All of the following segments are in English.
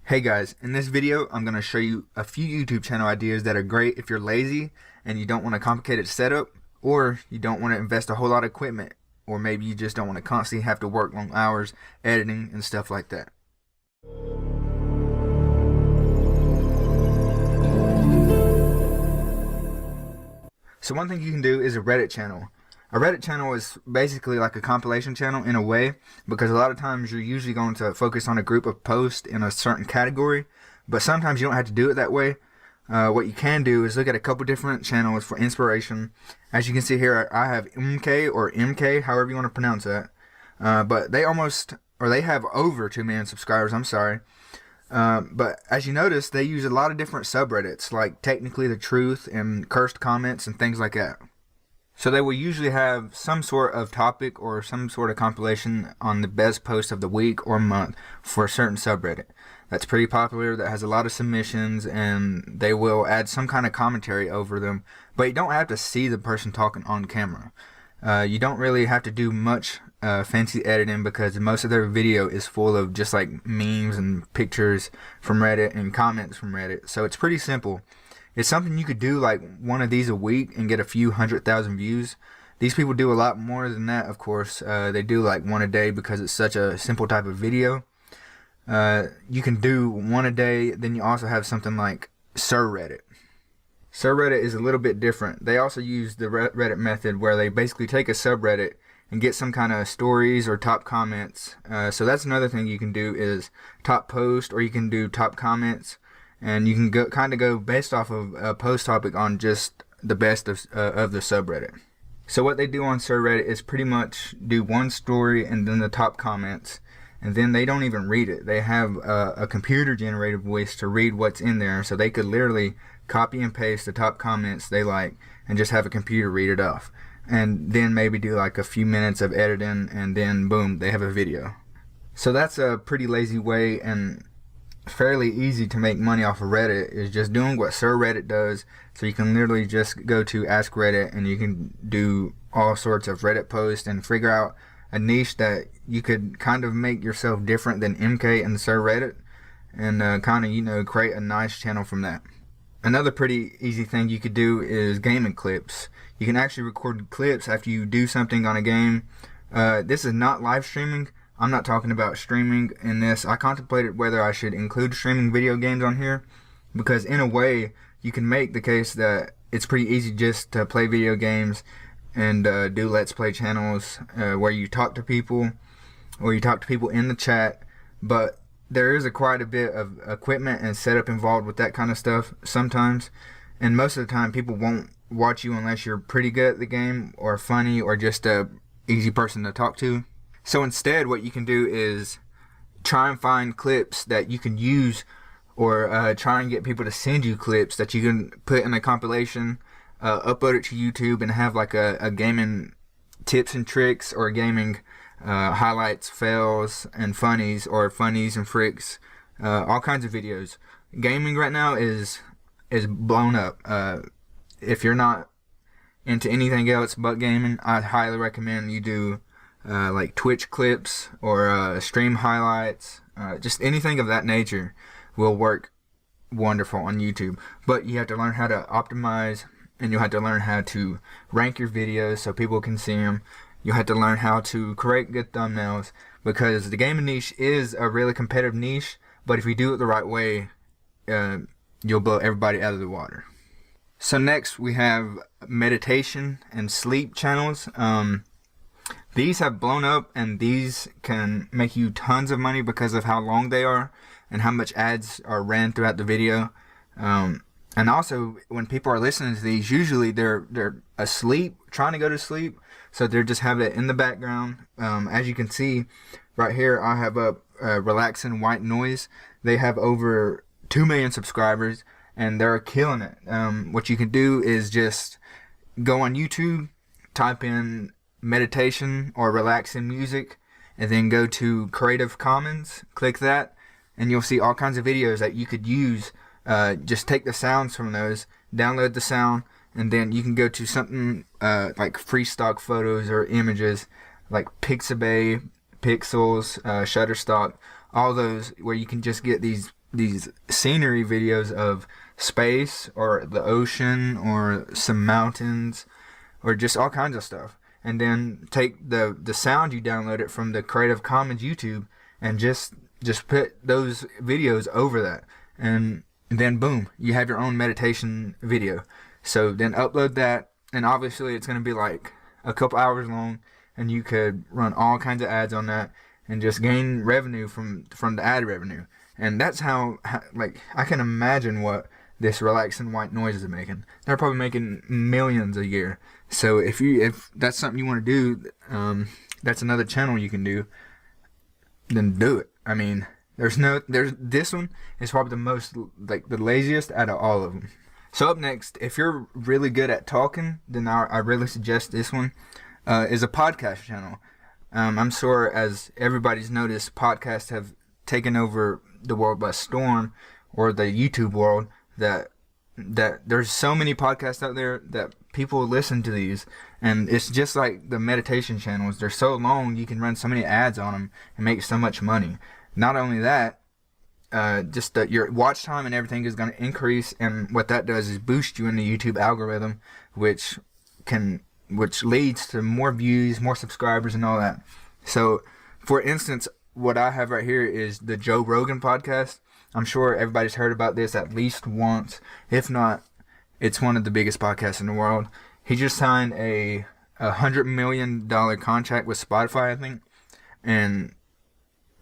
Hey guys, in this video I'm going to show you a few YouTube channel ideas that are great if you're lazy and you don't want a complicated setup, or you don't want to invest a whole lot of equipment, or maybe you just don't want to constantly have to work long hours editing and stuff like that. So one thing you can do is a Reddit channel. A Reddit channel is basically like a compilation channel in a way, because a lot of times you're usually going to focus on a group of posts in a certain category, but sometimes you don't have to do it that way. What you can do is look at a couple different channels for inspiration. As you can see here, I have MK or MK, however you want to pronounce that. But they have over 2 million subscribers, I'm sorry. But as you notice, they use a lot of different subreddits, like Technically the Truth and Cursed Comments and things like that. So they will usually have some sort of topic or some sort of compilation on the best post of the week or month for a certain subreddit that's pretty popular, that has a lot of submissions, and they will add some kind of commentary over them. But you don't have to see the person talking on camera. You don't really have to do much fancy editing, because most of their video is full of just like memes and pictures from Reddit and comments from Reddit. So it's pretty simple. It's something you could do like one of these a week and get a few 100,000 views. These people do a lot more than that, of course. They do like one a day because it's such a simple type of video. You can do one a day. Then you also have something like SirReddit. SirReddit is a little bit different. They also use the Reddit method, where they basically take a subreddit and get some kind of stories or top comments. So that's another thing you can do, is top post, or you can do top comments. And you can go based off of a post topic on just the best of the subreddit. So what they do on SirReddit is pretty much do one story and then the top comments, and then they don't even read it. They have a computer generated voice to read what's in there, so they could literally copy and paste the top comments they like and just have a computer read it off, and then maybe do like a few minutes of editing, and then boom, they have a video. So that's a pretty lazy way and fairly easy to make money off of Reddit, is just doing what SirReddit does. So you can literally just go to Ask Reddit and you can do all sorts of Reddit posts and figure out a niche that you could kind of make yourself different than MK and SirReddit, and kind of create a nice channel from that. Another pretty easy thing you could do is gaming clips. You can actually record clips after you do something on a game. This is not live streaming. I'm not talking about streaming in this. I contemplated whether I should include streaming video games on here, because in a way you can make the case that it's pretty easy just to play video games and do let's play channels where you talk to people, or you talk to people in the chat. But there is quite a bit of equipment and setup involved with that kind of stuff sometimes, and most of the time people won't watch you unless you're pretty good at the game, or funny, or just a easy person to talk to. So instead, what you can do is try and find clips that you can use, or try and get people to send you clips that you can put in a compilation, upload it to YouTube, and have like a gaming tips and tricks, or gaming highlights, fails, and funnies, or funnies and fricks, all kinds of videos. Gaming right now is blown up. If you're not into anything else but gaming, I highly recommend you do like Twitch clips, or stream highlights. Just anything of that nature will work wonderful on YouTube. But you have to learn how to optimize, and you'll have to learn how to rank your videos so people can see them. You'll have to learn how to create good thumbnails, because the gaming niche is a really competitive niche, but if you do it the right way, you'll blow everybody out of the water. So next we have meditation and sleep channels. These have blown up, and these can make you tons of money because of how long they are and how much ads are ran throughout the video. And also, when people are listening to these, usually they're asleep, trying to go to sleep, so they just have it in the background. As you can see right here, I have up relaxing white noise. They have over 2 million subscribers, and they're killing it. What you can do is just go on YouTube, type in meditation or relaxing music, and then go to Creative Commons, click that, and you'll see all kinds of videos that you could use. Just take the sounds from those, download the sound, and then you can go to something like free stock photos or images like Pixabay, Pixels, Shutterstock, all those, where you can just get these these scenery videos of space or the ocean or some mountains or just all kinds of stuff, and then take the sound you downloaded from the Creative Commons YouTube and just put those videos over that, and then boom, you have your own meditation video. So then upload that, and obviously it's going to be like a couple hours long, and you could run all kinds of ads on that and just gain revenue from the ad revenue. And that's how like, I can imagine what this relaxing white noise is making. They're probably making millions a year. So if that's something you want to do, that's another channel you can do, then do it. I mean, there's this one is probably the most, like, the laziest out of all of them. So up next, if you're really good at talking, then I really suggest this one, is a podcast channel. I'm sure, as everybody's noticed, podcasts have taken over the world by storm, or the YouTube world, that there's so many podcasts out there that people listen to these, and it's just like the meditation channels. They're so long, you can run so many ads on them and make so much money. Not only that, just that your watch time and everything is going to increase, and what that does is boost you in the YouTube algorithm, which leads to more views, more subscribers, and all that. So, for instance, what I have right here is the Joe Rogan podcast. I'm sure everybody's heard about this at least once. If not, it's one of the biggest podcasts in the world. He just signed a $100 million contract with Spotify, I think. And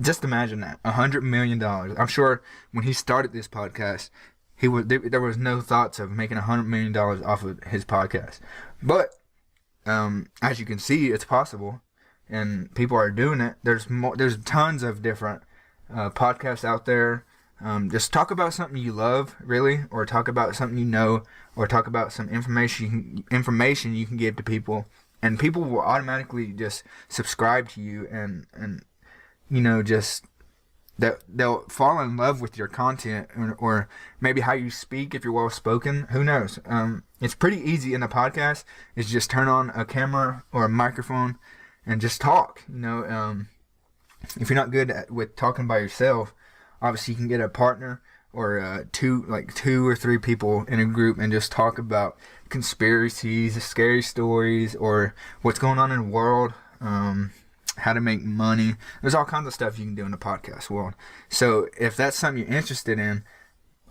just imagine that, $100 million. I'm sure when he started this podcast, there was no thoughts of making $100 million off of his podcast. But as you can see, it's possible, and people are doing it. There's tons of different podcasts out there. Just talk about something you love, really, or talk about something you know, or talk about some information you can give to people, and people will automatically just subscribe to you, and just they'll fall in love with your content, or maybe how you speak if you're well spoken. Who knows? It's pretty easy in a podcast. Is just turn on a camera or a microphone and just talk. If you're not good with talking by yourself, obviously you can get a partner or two or three people in a group and just talk about conspiracies, scary stories, or what's going on in the world, how to make money. There's all kinds of stuff you can do in the podcast world. So if that's something you're interested in,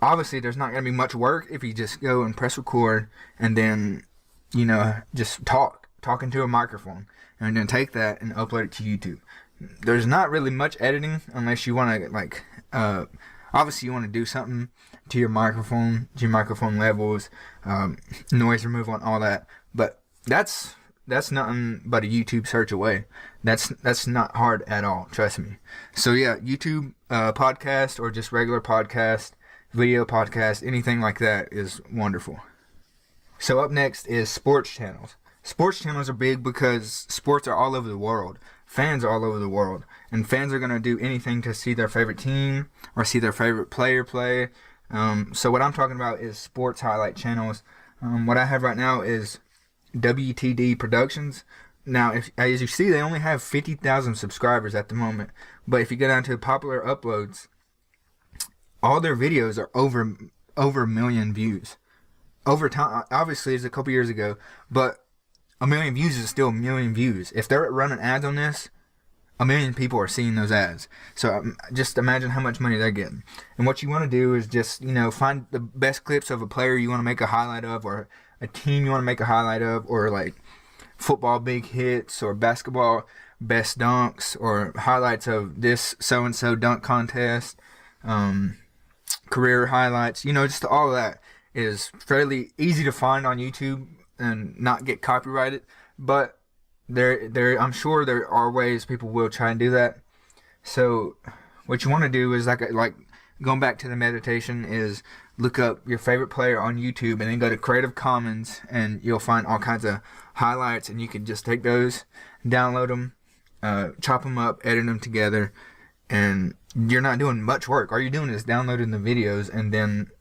obviously there's not going to be much work if you just go and press record and then, just talk into a microphone, and then take that and upload it to YouTube. There's not really much editing unless you want to, obviously you want to do something to your microphone levels, noise removal and all that. But that's nothing but a YouTube search away. That's not hard at all, trust me. So yeah, YouTube podcast, or just regular podcast, video podcast, anything like that is wonderful. So up next is sports channels. Sports channels are big because sports are all over the world. Fans are all over the world, and fans are going to do anything to see their favorite team or see their favorite player play. So what I'm talking about is sports highlight channels. What I have right now is WTD Productions. Now, as you see, they only have 50,000 subscribers at the moment. But if you go down to popular uploads, all their videos are over a million views. Over time, obviously, it's a couple years ago, but a million views is still a million views. If they're running ads on this, a million people are seeing those ads. So just imagine how much money they're getting. And what you want to do is just, find the best clips of a player you want to make a highlight of, or a team you want to make a highlight of, or like football big hits, or basketball best dunks, or highlights of this so-and-so dunk contest, career highlights. Just all of that is fairly easy to find on YouTube and not get copyrighted, but I'm sure there are ways people will try and do that. So what you want to do is like going back to the meditation, is look up your favorite player on YouTube and then go to Creative Commons, and you'll find all kinds of highlights, and you can just take those, download them, chop them up, edit them together, and you're not doing much work. All you're doing is downloading the videos and then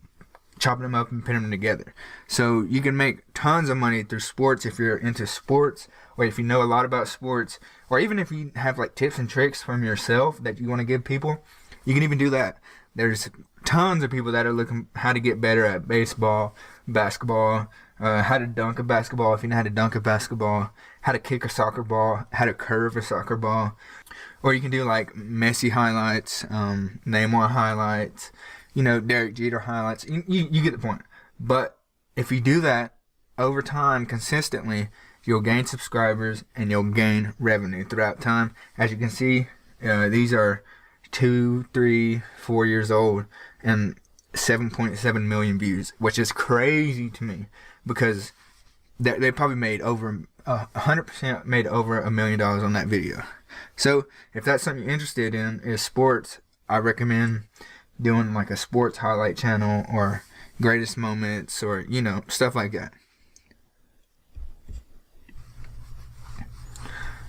chopping them up and putting them together. So you can make tons of money through sports if you're into sports, or if you know a lot about sports, or even if you have like tips and tricks from yourself that you want to give people, you can even do that. There's tons of people that are looking how to get better at baseball, basketball, how to dunk a basketball if you know how to dunk a basketball, how to kick a soccer ball, how to curve a soccer ball. Or you can do like Messi highlights, Neymar highlights, Derek Jeter highlights. You get the point. But if you do that over time consistently, you'll gain subscribers and you'll gain revenue throughout time. As you can see, these are 2, 3, 4 years old and 7.7 million views, which is crazy to me because they probably made over 100% made over $1 million on that video. So if that's something you're interested in is sports, I recommend doing like a sports highlight channel or greatest moments or stuff like that.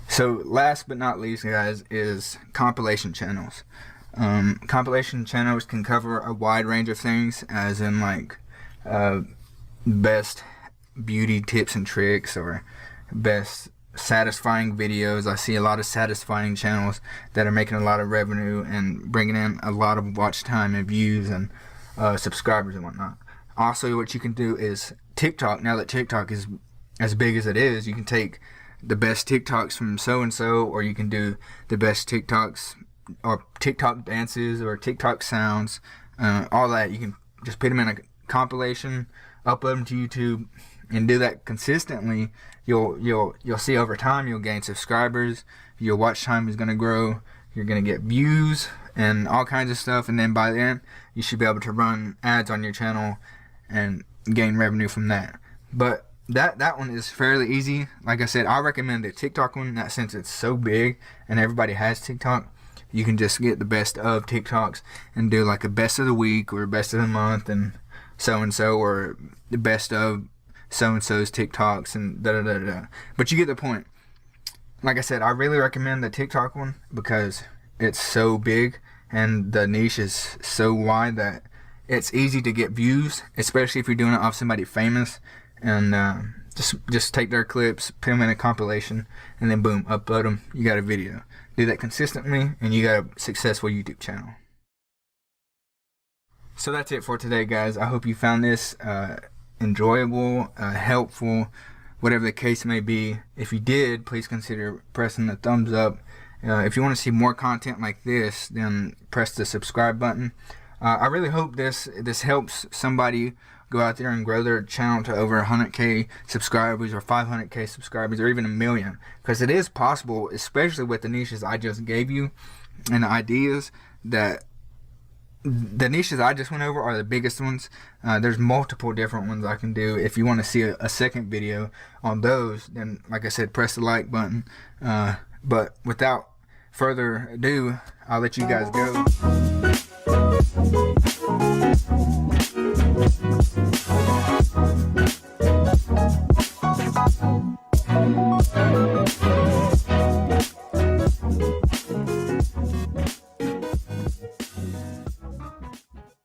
So last but not least, guys, is compilation channels. Compilation channels can cover a wide range of things, as in like best beauty tips and tricks or best satisfying videos. I see a lot of satisfying channels that are making a lot of revenue and bringing in a lot of watch time and views and subscribers and whatnot. Also, what you can do is TikTok. Now that TikTok is as big as it is, you can take the best TikToks from so-and-so, or you can do the best TikToks or TikTok dances or TikTok sounds, all that. You can just put them in a compilation, upload them to YouTube, and do that consistently. You'll see over time you'll gain subscribers, your watch time is going to grow, you're going to get views and all kinds of stuff, and then by then you should be able to run ads on your channel and gain revenue from that. But that one is fairly easy. Like I said, I recommend the TikTok one, that since it's so big and everybody has TikTok, you can just get the best of TikToks and do like a best of the week or best of the month and so or the best of so-and-so's TikToks and da-da-da-da. But you get the point. Like I said, I really recommend the TikTok one because it's so big and the niche is so wide that it's easy to get views, especially if you're doing it off somebody famous. And just take their clips, put them in a compilation, and then boom, upload them. You got a video. Do that consistently, and you got a successful YouTube channel. So that's it for today, guys. I hope you found this enjoyable, helpful, whatever the case may be. If you did, please consider pressing the thumbs up. If you want to see more content like this, then press the subscribe button. I really hope this helps somebody go out there and grow their channel to over 100k subscribers or 500k subscribers or even 1 million, because it is possible, especially with the niches I just gave you and the ideas. That the niches I just went over are the biggest ones. There's multiple different ones I can do. If you want to see a second video on those, then like I said, press the like button. But without further ado, I'll let you guys go.